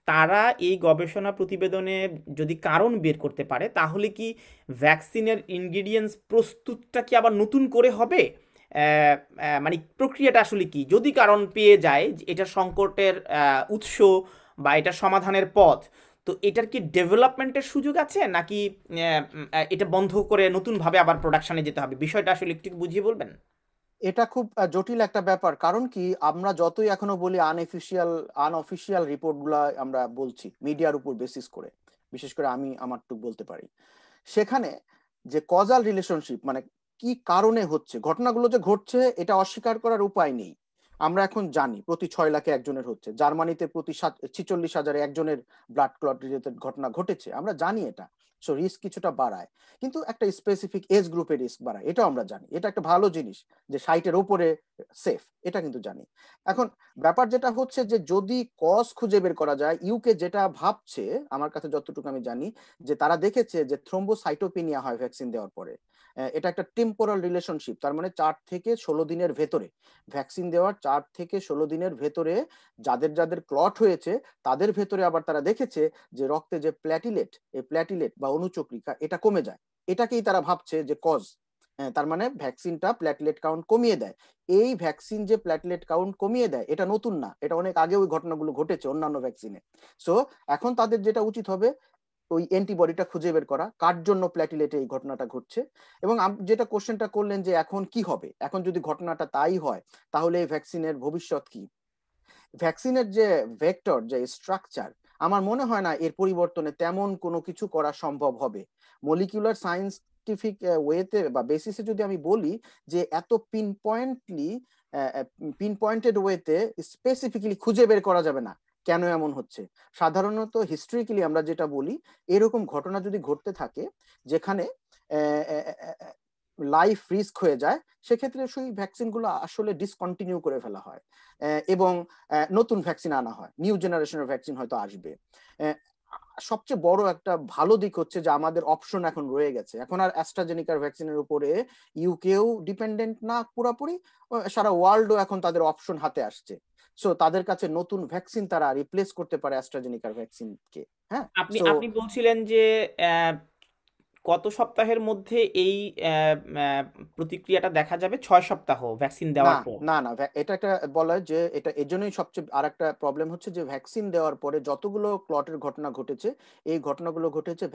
তারা এই গবেষণা প্রতিবেদনে যদি কারণ বের করতে পারে তাহলে কি ভ্যাকসিনের ইনগ্রিডিয়েন্টস প্রস্তুতটা কি আবার নতুন করে হবে? মানে প্রক্রিয়াটা আসলে কি যদি কারণ পেয়ে যায় যে এটা সংকটের উৎস বা এটা সমাধানের পথ, তো এটার কি ডেভেলপমেন্টের সুযোগ আছে নাকি এটা বন্ধ করে নতুনভাবে আবার প্রোডাকশনে যেতে হবে? বিষয়টা আসলে একটু বুঝিয়ে বলবেন? এটা খুব জটিল একটা ব্যাপার, কারণ কি আমরা যতই এখনো বলি আনঅফিসিয়াল রিপোর্ট গুলা আমরা বলছি মিডিয়ার উপর বেসিস করে, বিশেষ করে আমি আমারটুক বলতে পারি, সেখানে যে কজাল রিলেশনশিপ মানে কি কারণে হচ্ছে ঘটনাগুলো যে ঘটছে এটা অস্বীকার করার উপায় নেই। আমরা এখন জানি প্রতি 6 লাখে একজনের হচ্ছে, জার্মানিতে প্রতি 46,000-এ একজনের ব্লাড ক্লট রিলেটেড ঘটনা ঘটেছে, আমরা জানি এটা। সো রিস্ক কিছুটা বাড়ায়, কিন্তু একটা স্পেসিফিক এজ গ্রুপে রিস্ক বাড়ায়, এটাও আমরা জানি। এটা একটা ভালো জিনিস যে 60-এর ওপরে সেফ, এটা কিন্তু জানি। এখন ব্যাপার যেটা হচ্ছে যে যদি কজ খুঁজে বের করা যায়, ইউকে যেটা ভাবছে আমার কাছে যতটুকু আমি জানি, যে তারা দেখেছে যে থ্রোম্বোসাইটোপেনিয়া হয় ভ্যাকসিন দেওয়ার পরে। এটা একটা টেম্পোরাল রিলেশনশিপ, তার মানে 4 থেকে 16 দিনের ভেতরে, ভ্যাকসিন দেওয়ার 4 থেকে 16 দিনের ভেতরে যাদের যাদের ক্লট হয়েছে তাদের ভেতরে আবার তারা দেখেছে যে রক্তে যে প্ল্যাটিলেট, এই প্ল্যাটিলেট বা অনুচক্রিকা এটা কমে যায়। এটাকেই তারা ভাবছে যে কজ। তার মানে ভ্যাকসিনটা প্ল্যাটলেট কাউন্ট কমিয়ে দেয়। এই ভ্যাকসিন যে প্ল্যাটলেট কাউন্ট কমিয়ে দেয় এটা নতুন না, এটা অনেক আগে ওই ঘটনাগুলো ঘটেছে অন্যান্য ভ্যাকসিনে। সো এখন তাদের যেটা উচিত হবে ওই অ্যান্টিবডিটা খুঁজে বের করা কার জন্য প্ল্যাটিলেটে এই ঘটনাটা ঘটছে। এবং যেটা কোশ্চেনটা করলেন যে এখন কি হবে, এখন যদি ঘটনাটা তাই হয় তাহলে এই ভ্যাকসিনের ভবিষ্যৎ কি? ভ্যাকসিনের যে ভেক্টর, যে স্ট্রাকচার, আমার মনে হয় না এর পরিবর্তনে তেমন কোনো কিছু করা সম্ভব হবে। মলিকিউলার সায়েন্টিফিক ওয়েতে বা বেসিসে যদি আমি বলি যে এত পিনপয়েন্টেড ওয়েতে স্পেসিফিক্যালি খুঁজে বের করা যাবে না কেন এমন হচ্ছে। সাধারণত হিস্ট্রিক্যালি আমরা যেটা বলি, এরকম ঘটনা যদি ঘটতে থাকে যেখানে লাইফ রিস্ক হয়ে যায়, সেক্ষেত্রে সেই ভ্যাকসিনগুলো আসলে ডিসকন্টিনিউ করে ফেলা হয় এবং নতুন ভ্যাকসিন আনা হয়, নিউ জেনারেশনের ভ্যাকসিন হয়তো আসবে। সবচেয়ে বড় একটা ভালো দিক হচ্ছে যে আমাদের অপশন এখন রয়ে গেছে, এখন আর অ্যাস্ট্রাজেনিকার ভ্যাকসিনের উপরে ইউকেও ডিপেন্ডেন্ট না পুরোপুরি, সারা ওয়ার্ল্ডও এখন তাদের অপশন হাতে আসছে। সো তাদের কাছে নতুন ভ্যাকসিন তারা রিপ্লেস করতে পারে অ্যাস্ট্রাজেনিকার ভ্যাকসিনকে। হ্যাঁ। আপনি সো আপনি বলছিলেন যে কত সপ্তাহের মধ্যে এই প্রতিক্রিয়াটা দেখা যাবে? ৬ সপ্তাহ ভ্যাকসিন না দেওয়ার পর? না না এটা একটা বলা হয় যে এটা এর জন্যই সবচেয়ে আর একটা প্রবলেম হচ্ছে যে ভ্যাকসিন দেওয়ার পরে যতগুলো ক্লটের ঘটনা ঘটেছে এই ঘটনাগুলো ঘটেছে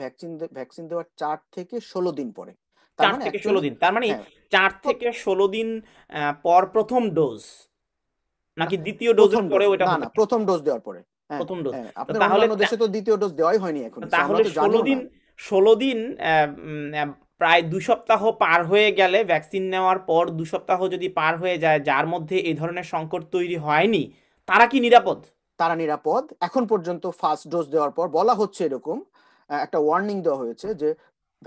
ভ্যাকসিন দেওয়ার 4 থেকে 16 দিন পরে। তার ৪ মানে থেকে ১৬ অ্যাকচুয়ালি দিন, তার মানে হ্যাঁ ৪ প্র- থেকে ১৬ দিন পর প্রথম ডোজ, না নাকি দ্বিতীয় ডোজের প্রথম ডোজ পরেও এটা না হতে না পারে? প্রথম ডোজ দেওয়ার পরে। হ্যাঁ প্রথম ডোজ। হ্যাঁ তো আপনার তাহলে অন্যান্য দেশে তো দ্বিতীয় ডোজ দেওয়াই হয়নি এখনই, সো আমরা তাহলে তো ১৬ জানিও দিন, না। ১৬ দিন প্রায় ২ সপ্তাহ পার হয়ে গেলে, ভ্যাকসিন নেওয়ার পর ২ সপ্তাহ যদি পার হয়ে যায়, যার মধ্যে এই ধরনের সংকট তৈরি হয়নি, তারা কি নিরাপদ? তারা নিরাপদ এখন পর্যন্ত। ফার্স্ট ডোজ দেওয়ার পর বলা হচ্ছে এরকম একটা ওয়ার্নিং দেওয়া হয়েছে যে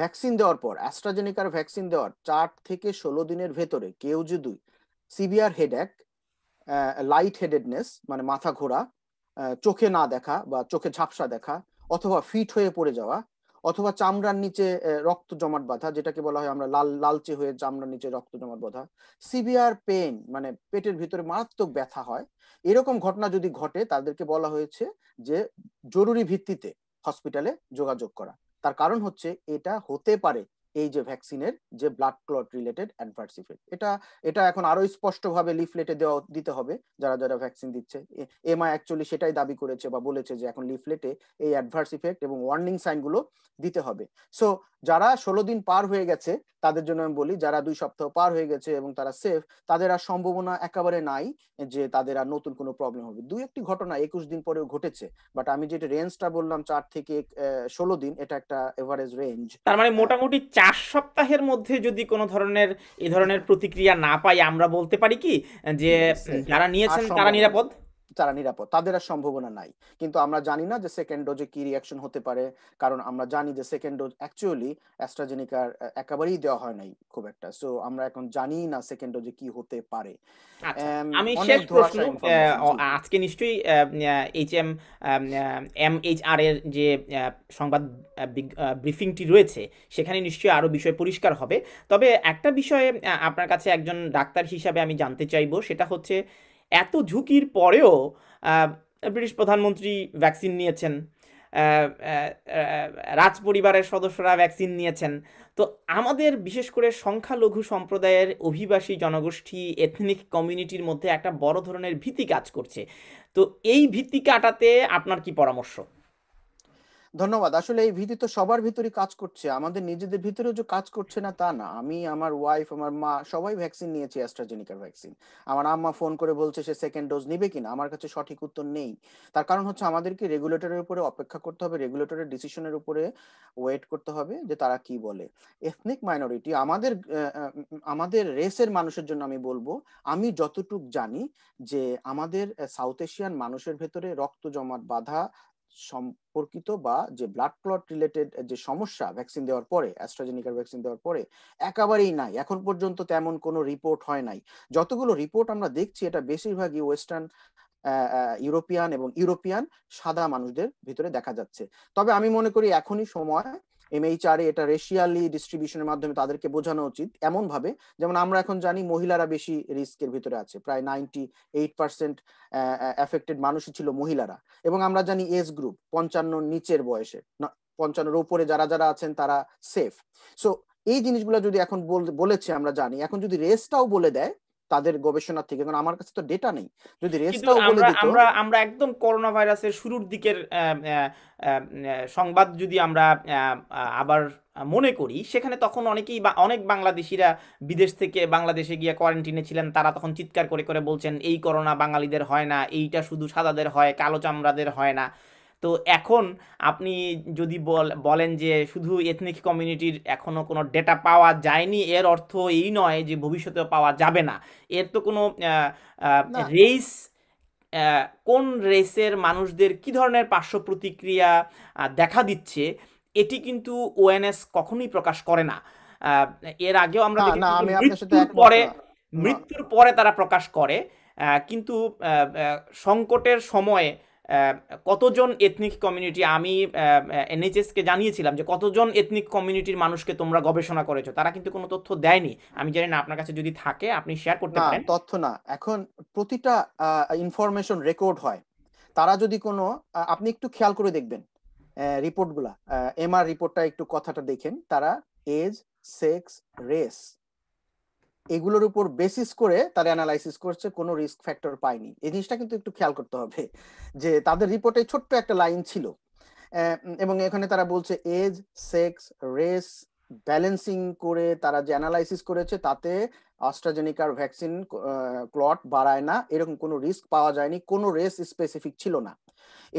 ভ্যাকসিন দেওয়ার পর অ্যাস্ট্রাজেনিকার ভ্যাকসিন দেওয়ার 4 থেকে 16 দিনের ভেতরে কেউ যদি সিভিয়ার হেডেক, লাইট হেডেডনেস মানে মাথা ঘোরা, চোখে না দেখা বা চোখে ঝাপসা দেখা, অথবা ফিট হয়ে পড়ে যাওয়া, অথবা চামড়ার নিচে রক্ত জমাট বাঁধা, যেটাকে বলা হয় আমরা লালচে হয়ে চামড়ার নিচে রক্ত জমাট বাঁধা, সিভিয়ার পেন মানে পেটের ভিতরে মারাত্মক ব্যথা হয়, এরকম ঘটনা যদি ঘটে তাদেরকে বলা হয়েছে যে জরুরি ভিত্তিতে হসপিটালে যোগাযোগ করা। তার কারণ হচ্ছে এটা হতে পারে এই যে ভ্যাকসিনের যে blood clot related adverse effect, এটা এটা এখন আরো স্পষ্টভাবে লিফলেটে দিতে হবে যারা যারা ভ্যাকসিন দিচ্ছে। এমআই অ্যাকচুয়ালি সেটাই দাবি করেছে বা বলেছে যে এখন লিফলেটে এই অ্যাডভার্স ইফেক্ট এবং ওয়ার্নিং সাইনগুলো দিতে হবে। সো যারা 16 দিন পার হয়ে গেছে তাদের জন্য আমি বলি, যারা 2 সপ্তাহ পার হয়ে গেছে এবং তারা সেফ, তাদের আর সম্ভাবনা একেবারে নাই যে তাদের আর নতুন কোনো প্রবলেম হবে। দুই একটি ঘটনা 21 দিন পরেও ঘটেছে, বাট আমি যেটা রেঞ্জটা বললাম 4 থেকে 16 দিন, এটা একটা এভারেজ রেঞ্জ। তার মানে মোটামুটি ৪ সপ্তাহের মধ্যে যদি কোনো ধরনের এ ধরনের প্রতিক্রিয়া না পাই, আমরা বলতে পারি কি যে সেফ, যারা আর নিয়েছেন তারা সম্ভাবনা নিরাপদ? নেই, তারা নিরাপদ, তাদের আর সম্ভাবনা নাই। কিন্তু আমরা জানি না যে সেকেন্ড ডোজে কি রিয়াকশন হতে পারে, কারণ আমরা জানি যে সেকেন্ড ডোজ অ্যাকচুয়ালি অ্যাস্ট্রাজেনিকার একেবারেই দেওয়া হয় নাই খুব একটা, সো আমরা এখন জানি না সেকেন্ড ডোজে কি হতে পারে। আচ্ছা, আমি অনেক শেষ প্রশ্ন, ধোঁয়াশা ইনফরমেশন। জি জি। আজকে নিশ্চয়ই এমএইচআর এর যে সংবাদ ব্রিফিংটি রয়েছে, সেখানে নিশ্চয়ই আরও বিষয় পরিষ্কার হবে। তবে একটা বিষয়ে আপনার কাছে একজন ডাক্তার হিসাবে আমি জানতে চাইবো, সেটা হচ্ছে এত ঝুঁকির পরেও আহ, ব্রিটিশ প্রধানমন্ত্রী ভ্যাকসিন নিয়েছেন, রাজ পরিবারের সদস্যরা ভ্যাকসিন নিয়েছেন। তো আমাদের বিশেষ করে সংখ্যালঘু সম্প্রদায়ের অভিবাসী জনগোষ্ঠী, এথনিক কমিউনিটির মধ্যে একটা বড় ধরনের ভীতি কাজ করছে। তো এই ভীতি কাটাতে আপনার কি পরামর্শ? ধন্যবাদ। আসলে এই ভীতি তো সবার ভিতরই কাজ করছে, আমাদের নিজেদের ভিতরেও যে কাজ করছে না তা না। আমি, আমার ওয়াইফ, আমার মা সবাই ভ্যাকসিন নিয়েছি, অ্যাস্ট্রাজেনিকার ভ্যাকসিন। আমার আম্মা ফোন করে বলছে সে সেকেন্ড ডোজ নিবে কিনা, আমার কাছে সঠিক উত্তর নেই। তার কারণ হচ্ছে আমাদেরকে রেগুলেটরের উপরে অপেক্ষা করতে হবে, রেগুলেটরের ডিসিশনের উপরে ওয়েট করতে হবে যে তারা কি বলে। এথনিক মাইনরিটি আমাদের আমাদের রেসের মানুষের জন্য আমি বলবো, আমি যতটুক জানি যে আমাদের সাউথ এশিয়ান মানুষের ভেতরে রক্ত জমাট বাঁধা সম্পর্কিত বা যে ব্লাড ক্লট রিলেটেড যে সমস্যা ভ্যাকসিন দেওয়ার পরে, অ্যাস্ট্রাজেনিকার ভ্যাকসিন দেওয়ার পরে একেবারেই নাই, এখন পর্যন্ত তেমন কোনো রিপোর্ট হয় নাই। যতগুলো রিপোর্ট আমরা দেখছি এটা বেশিরভাগই ওয়েস্টার্ন ইউরোপিয়ান এবং ইউরোপিয়ান সাদা মানুষদের ভিতরে দেখা যাচ্ছে। তবে আমি মনে করি এখনই সময় এমএইচআর এটা রেশিয়ালি ডিস্ট্রিবিউশনের মাধ্যমে তাদেরকে বোঝানো উচিত এমন ভাবে, যেমন আমরা এখন জানি মহিলারা বেশি রিস্কের ভিতরে আছে, প্রায় 98% এফেক্টেড মানুষই ছিল মহিলারা। এবং আমরা জানি এজ গ্রুপ 55 নিচের বয়সে, 55 উপরে যারা যারা আছেন তারা সেফ। সো এই জিনিসগুলো যদি এখন বলেছে আমরা জানি, এখন যদি রেসটাও বলে দেয় তাদের গবেষণা থেকে, কারণ আমার কাছে তো ডেটা নেই, যদি কিন্তু রেসটাও বলে আমরা দিত। আমরা আমরা একদম করোনা ভাইরাসের শুরুর দিকের সংবাদ যদি আমরা আবার মনে করি, সেখানে তখন অনেকেই অনেক বাংলাদেশিরা বিদেশ থেকে বাংলাদেশে গিয়ে কোয়ারেন্টিনে ছিলেন, তারা তখন চিৎকার করে করে বলছেন এই করোনা বাঙালিদের হয় না, এইটা শুধু সাদাদের হয়, কালো চামড়াদের হয় না। তো এখন আপনি যদি বলেন যে শুধু এথনিক কমিউনিটির এখনো কোনো ডেটা পাওয়া যায়নি, এর অর্থ এই নয় যে ভবিষ্যতেও পাওয়া যাবে না। এর তো কোনো না রেস, কোন রেসের মানুষদের কি ধরনের পার্শ্ব প্রতিক্রিয়া দেখা দিচ্ছে, এটি কিন্তু ওএনএস কখনোই প্রকাশ করে না। আহ, এর আগেও আমরা না না দেখেছি যে আমি আপনার সাথে মৃত্যুর একমত পরে, না। না মৃত্যুর পরে তারা প্রকাশ করে। কিন্তু সংকটের সময়ে আহ, কতজন এথনিক কমিউনিটি, আমি এনএইচএসকে জানিয়েছিলাম যে কতজন এথনিক কমিউনিটির মানুষকে তোমরা গবেষণা করেছো, তারা কিন্তু কোনো তথ্য দেয়নি। আমি জানি না, আপনার কাছে যদি থাকে আপনি শেয়ার করতে না পারেন। তথ্য না, এখন প্রতিটা ইনফরমেশন রেকর্ড হয়। তারা যদি কোনো আপনি একটু খেয়াল করে দেখবেন, রিপোর্টগুলা, এমআর রিপোর্টটা একটু কথাটা দেখেন, তারা এজ, সেক্স, রেস এগুলোর উপর বেসিস করে তারা অ্যানালাইসিস করছে, কোনো রিস্ক ফ্যাক্টর পায়নি। এই জিনিসটা কিন্তু একটু খেয়াল করতে হবে যে তাদের রিপোর্টে ছোট্ট একটা লাইন ছিল, এবং এখানে তারা বলছে এজ, সেক্স, রেস ব্যালেন্সিং করে তারা যে অ্যানালাইসিস করেছে তাতে অ্যাস্ট্রাজেনিকার ভ্যাকসিন ক্লট বাড়ায় না, এরকম কোনো রিস্ক পাওয়া যায়নি, কোনো রেস স্পেসিফিক ছিল না।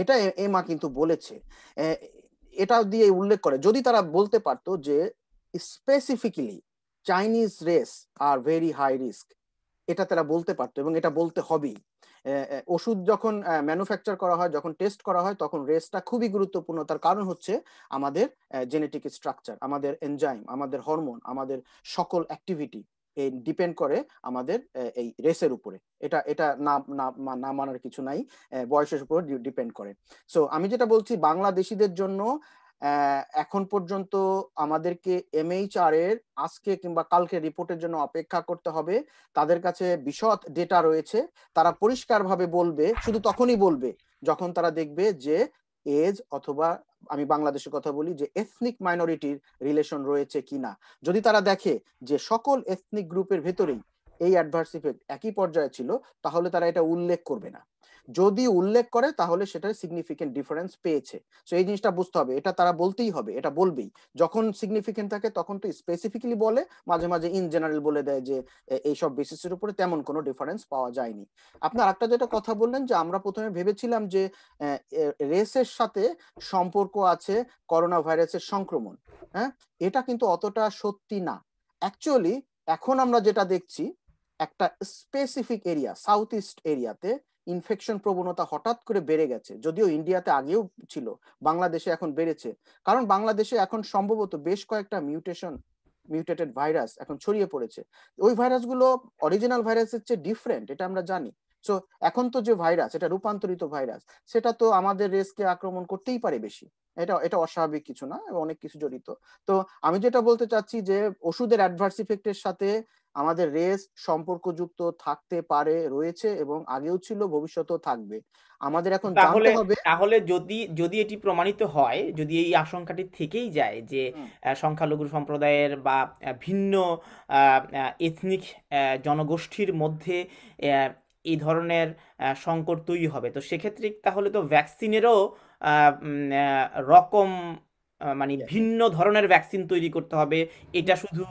এটা এমা কিন্তু বলেছে। এটা দিয়ে উল্লেখ করে, যদি তারা বলতে পারতো যে স্পেসিফিক্যালি চাইনিজ রেস আর ভেরি হাই রিস্ক, এটা তারা বলতে পারতো, এবং এটা বলতে হবেই। ওষুধ যখন ম্যানুফ্যাকচার করা হয়, যখন টেস্ট করা হয়, তখন রেসটা খুবই গুরুত্বপূর্ণ। তার কারণ হচ্ছে আমাদের জেনেটিক স্ট্রাকচার, আমাদের এনজাইম, আমাদের হরমোন, আমাদের সকল অ্যাক্টিভিটি ডিপেন্ড করে আমাদের এই রেসের উপরে। এটা এটা না না না মানার কিছু নাই, বয়সের উপর ডিপেন্ড করে। সো আমি যেটা বলছি, বাংলাদেশিদের জন্য এখন পর্যন্ত আমাদেরকে এমএইচআর এর আজকে কিংবা কালকে রিপোর্টের জন্য অপেক্ষা করতে হবে। তাদের কাছে বিশদ ডেটা রয়েছে, তারা পরিষ্কারভাবে বলবে, শুধু তখনই বলবে যখন তারা দেখবে যে এজ অথবা, আমি বাংলাদেশের কথা বলি, যে এথনিক মাইনরিটির রিলেশন রয়েছে কিনা। যদি তারা দেখে যে সকল এথনিক গ্রুপের ভেতরেই এই অ্যাডভার্স ইফেক্ট একই পর্যায়ে ছিল, তাহলে তারা এটা উল্লেখ করবে না। যদি উল্লেখ করে তাহলে সেটা সিগনিফিকেন্ট ডিফারেন্স পেয়েছে। সো এই জিনিসটা বুঝতে হবে, এটা তারা বলতেই হবে, এটা বলবেই। যখন সিগনিফিকেন্ট থাকে তখন তো স্পেসিফিক্যালি বলে, মাঝে মাঝে ইন জেনারেল বলে দেয় যে এইসব বেসিসের উপরে তেমন কোনো ডিফারেন্স পাওয়া যায়নি। আপনার একটা যেটা কথা বললেন যে আমরা প্রথমে ভেবেছিলাম যে রেসের সাথে সম্পর্ক আছে করোনা ভাইরাসের সংক্রমণ, হ্যাঁ, এটা কিন্তু অতটা সত্যি না। অ্যাকচুয়ালি এখন আমরা যেটা দেখছি, একটা স্পেসিফিক এরিয়া, সাউথ ইস্ট এরিয়াতে ইনফেকশন প্রবণতা হঠাৎ করে বেড়ে গেছে। যদিও ইন্ডিয়াতে আগেও ছিল, বাংলাদেশে এখন বেড়েছে, কারণ বাংলাদেশে এখন সম্ভবত বেশ কয়েকটা মিউটেটেড ভাইরাস এখন ছড়িয়ে পড়েছে। ওই ভাইরাসগুলো অরিজিনাল ভাইরাসের চেয়ে ডিফারেন্ট, এটা আমরা জানি। সো এখন তো যে ভাইরাস, এটা রূপান্তরিত ভাইরাস, সেটা তো আমাদের রেসকে আক্রমণ করতেই পারে বেশি। এটা এটা অস্বাভাবিক কিছু না, অনেক কিছু জড়িত। তো আমি যেটা বলতে চাচ্ছি যে ওষুধের অ্যাডভার্স ইফেক্টের সাথে আমাদের রেস সম্পর্কযুক্ত থাকতে পারে, রয়েছে, এবং আগেও ছিল, ভবিষ্যতেও থাকবে। আমাদের এখন জানতে তাহলে হবে। তাহলে যদি যদি এটি প্রমাণিত হয়, যদি এই আশঙ্কাটি থেকেই যায় যে হুম, সংখ্যালঘু সম্প্রদায়ের বা ভিন্ন এথনিক জনগোষ্ঠীর মধ্যে আহ, এই ধরনের সংকট তৈরি হবে, তো সেক্ষেত্রে তাহলে তো ভ্যাকসিনেরও রকম মানে yes, ভিন্ন ধরনের ভ্যাকসিন তৈরি করতে হবে। এটা শুধু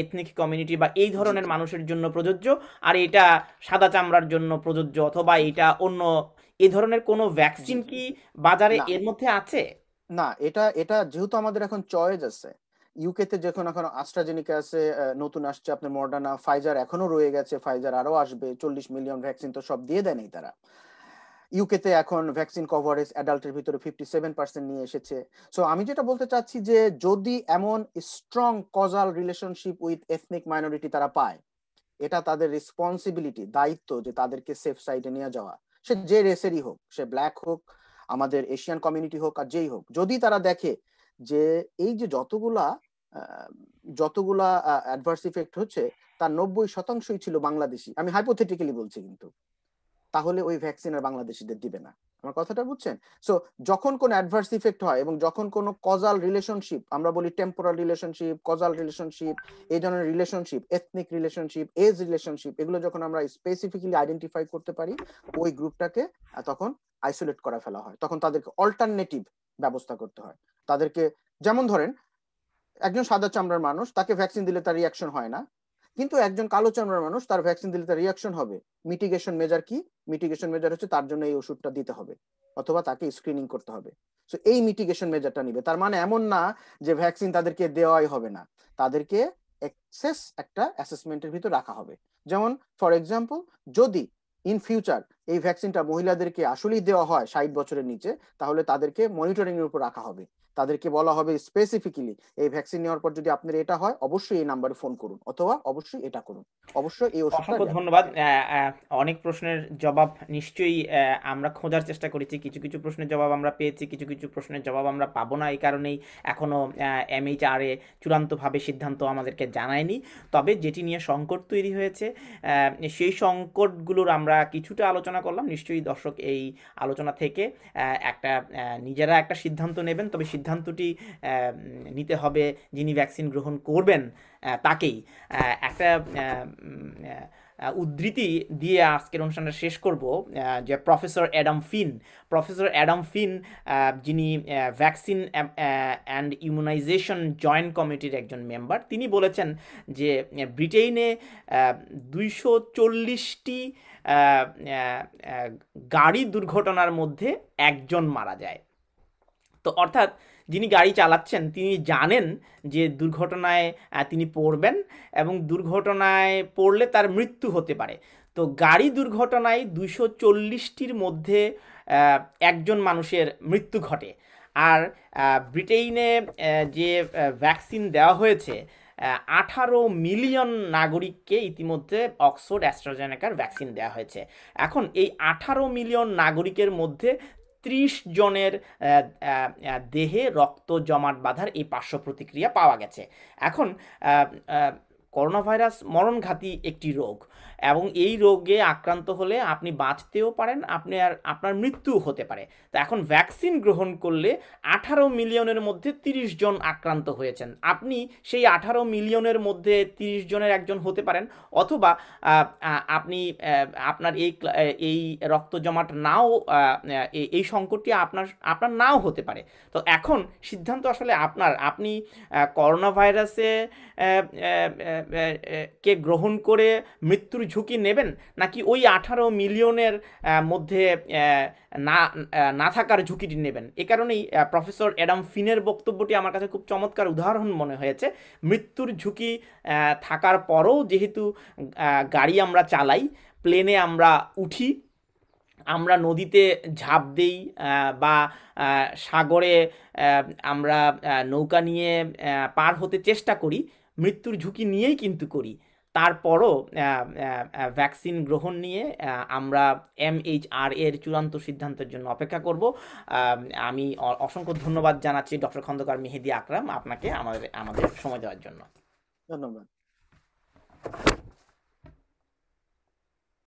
এথনিক কমিউনিটি বা এই জি ধরনের জি মানুষের জন্য প্রযোজ্য, আর এটা সাদা চামড়ার জন্য প্রযোজ্য, অথবা এটা অন্য এ ধরনের কোনো জি ভ্যাকসিন কি বাজারে না এর মধ্যে আছে? না, এটা এটা যেহেতু আমাদের এখন চয়েস আছে, ইউকেতে যখন এখন আস্ট্রাজেনিকা আছে, নতুন আসছে আপনার মডার্না, ফাইজার এখনো রয়ে গেছে, ফাইজার আরো আসবে, 40 মিলিয়ন ভ্যাকসিন তো সব দিয়ে দেয়নি তারা। ইউকেতে এখন ভ্যাকসিন কভারেজ অ্যাডাল্টের ভিতরে 57% নিয়ে এসেছে। সো আমি যেটা বলতে চাচ্ছি যে যদি এমন strong causal relationship with ethnic minority তারা পায়, এটা তাদের রেসপন্সিবিলিটি, দায়িত্ব যে তাদেরকে সেফ সাইডে নিয়ে যাওয়া। সে যে রেসেরই হোক, সে ব্ল্যাক হোক, আমাদের এশিয়ান কমিউনিটি হোক, আর যেই হোক, যদি তারা দেখে যে এই যে আহ, যতগুলা অ্যাডভার্স ইফেক্ট হচ্ছে, তার 90%ই ছিল বাংলাদেশি, আমি হাইপোথেটিক্যালি বলছি কিন্তু, তাহলে ওই ভ্যাকসিন আর বাংলাদেশিদের দিবে না। আমার কথাটা বুঝছেন? সো যখন কোন অ্যাডভার্স ইফেক্ট হয় এবং যখন কোন কজাল রিলেশনশিপ, আমরা বলি টেম্পোরাল রিলেশনশিপ, কজাল রিলেশনশিপ, এই ধরনের relationship, ethnic relationship, age relationship, এগুলো যখন আমরা স্পেসিফিক্যালি আইডেন্টিফাই করতে পারি, ওই গ্রুপটাকে তখন আইসোলেট করে ফেলা হয়, তখন তাদেরকে অল্টারনেটিভ ব্যবস্থা করতে হয়। তাদেরকে, যেমন ধরেন একজন সাদা চামড়ার মানুষ, তাকে ভ্যাকসিন দিলে তার রিয়াকশন হয় না, কিন্তু একজন কালো চামড়ার মানুষ, তার ভ্যাকসিন দিলে তার রিয়াকশন হবে। মিটিগেশন মেজার কি? মিটিগেশন মেজার হচ্ছে তার জন্য এই ওষুধটা দিতে হবে, অথবা তাকে স্ক্রিনিং করতে হবে। সো এই মিটিগেশন মেজারটা নিবে। তার মানে এমন না যে ভ্যাকসিন তাদেরকে দেওয়াই হবে না, তাদেরকে এক্সেস একটা অ্যাসেসমেন্টের ভিতর রাখা হবে। যেমন ফর এক্সাম্পল, যদি ইন ফিউচার এই ভ্যাকসিনটা মহিলাদেরকে আসলেই দেওয়া হয় 60 বছরের নিচে, তাহলে তাদেরকে মনিটরিং এর উপর রাখা হবে। তাদেরকে বলা হবে স্পেসিফিক্যালি, এই ভ্যাকসিন নেওয়ার পর যদি আপনার এটা হয়, অবশ্যই এই নাম্বারে ফোন করুন, অথবা অবশ্যই এটা করুন, অবশ্যই এই ওষুধটা অসংখ্য নেবেন। ধন্যবাদ। অনেক প্রশ্নের জবাব নিশ্চয়ই আমরা খোঁজার চেষ্টা করেছি, কিছু কিছু প্রশ্নের জবাব আমরা পেয়েছি, কিছু কিছু প্রশ্নের জবাব আমরা পাবো না, এই কারণেই এখনও এমএইচআরএ চূড়ান্তভাবে সিদ্ধান্ত আমাদেরকে জানায়নি। তবে যেটি নিয়ে সংকট তৈরি হয়েছে, সেই সংকটগুলোর আমরা কিছুটা আলোচনা আলোচনা করলাম। নিশ্চয়ই দর্শক এই আলোচনা থেকে একটা নিজেরা একটা সিদ্ধান্ত নেবেন, তবে সিদ্ধান্তটি নিতে হবে যিনি ভ্যাকসিন গ্রহণ করবেন তাকেই। একটা উদ্ধৃতি দিয়ে আজকের অনুষ্ঠানটা শেষ করব, যে প্রফেসর অ্যাডাম ফিন যিনি ভ্যাকসিন অ্যান্ড ইমিউনাইজেশন জয়েন্ট কমিটির একজন মেম্বার, তিনি বলেছেন যে ব্রিটেনে 240টি গাড়ি দুর্ঘটনার মধ্যে একজন মারা যায়। তো অর্থাৎ যিনি গাড়ি চালাচ্ছেন তিনি জানেন যে দুর্ঘটনায় তিনি পড়বেন এবং দুর্ঘটনায় পড়লে তার মৃত্যু হতে পারে। তো গাড়ি দুর্ঘটনায় 240টির মধ্যে একজন মানুষের মৃত্যু ঘটে। আর ব্রিটেনে যে ভ্যাকসিন দেওয়া হয়েছে 18 মিলিয়ন নাগরিককে ইতিমধ্যে অক্সফোর্ড অ্যাস্ট্রাজেনেকার ভ্যাকসিন দেওয়া হয়েছে। এখন এই 18 মিলিয়ন নাগরিকের মধ্যে 30 জনের দেহে রক্ত জমাট বাঁধার এই পার্শ্ব প্রতিক্রিয়া পাওয়া গেছে। এখন করোনা ভাইরাস মরণঘাতী একটি রোগ এবং এই রোগে আক্রান্ত হলে আপনি বাঁচতেও পারেন, আপনার মৃত্যুও হতে পারে। তো এখন ভ্যাকসিন গ্রহণ করলে 18 মিলিয়নের মধ্যে 30 জন আক্রান্ত হয়েছেন, আপনি সেই 18 মিলিয়নের মধ্যে 30 জনের একজন হতে পারেন, অথবা আপনি আপনার এই রক্ত জমাট নাও, এই সংকটটি আপনার নাও হতে পারে। তো এখন সিদ্ধান্ত আসলে আপনি করোনা ভাইরাসে কে গ্রহণ করে মৃত্যুর ঝুঁকি নেবেন, নাকি ওই 18 মিলিয়নের মধ্যে না থাকার ঝুঁকিটি নেবেন। এ কারণেই প্রফেসর অ্যাডাম ফিনের বক্তব্যটি আমার কাছে খুব চমৎকার উদাহরণ মনে হয়েছে। মৃত্যুর ঝুঁকি থাকার পরও যেহেতু গাড়ি আমরা চালাই, প্লেনে আমরা উঠি, আমরা নদীতে ঝাঁপ দেই বা সাগরে আমরা নৌকা নিয়ে পার হতে চেষ্টা করি, মৃত্যুর ঝুঁকি নিয়েই কিন্তু করি। তারপরও ভ্যাকসিন গ্রহণ নিয়ে আমরা MHRA এর চূড়ান্ত সিদ্ধান্তের জন্য অপেক্ষা করব। আমি অসংখ্য ধন্যবাদ জানাচ্ছি ডক্টর খন্দকার মেহেদী আকরাম আপনাকে আমাদের সময় দেওয়ার জন্য। ধন্যবাদ।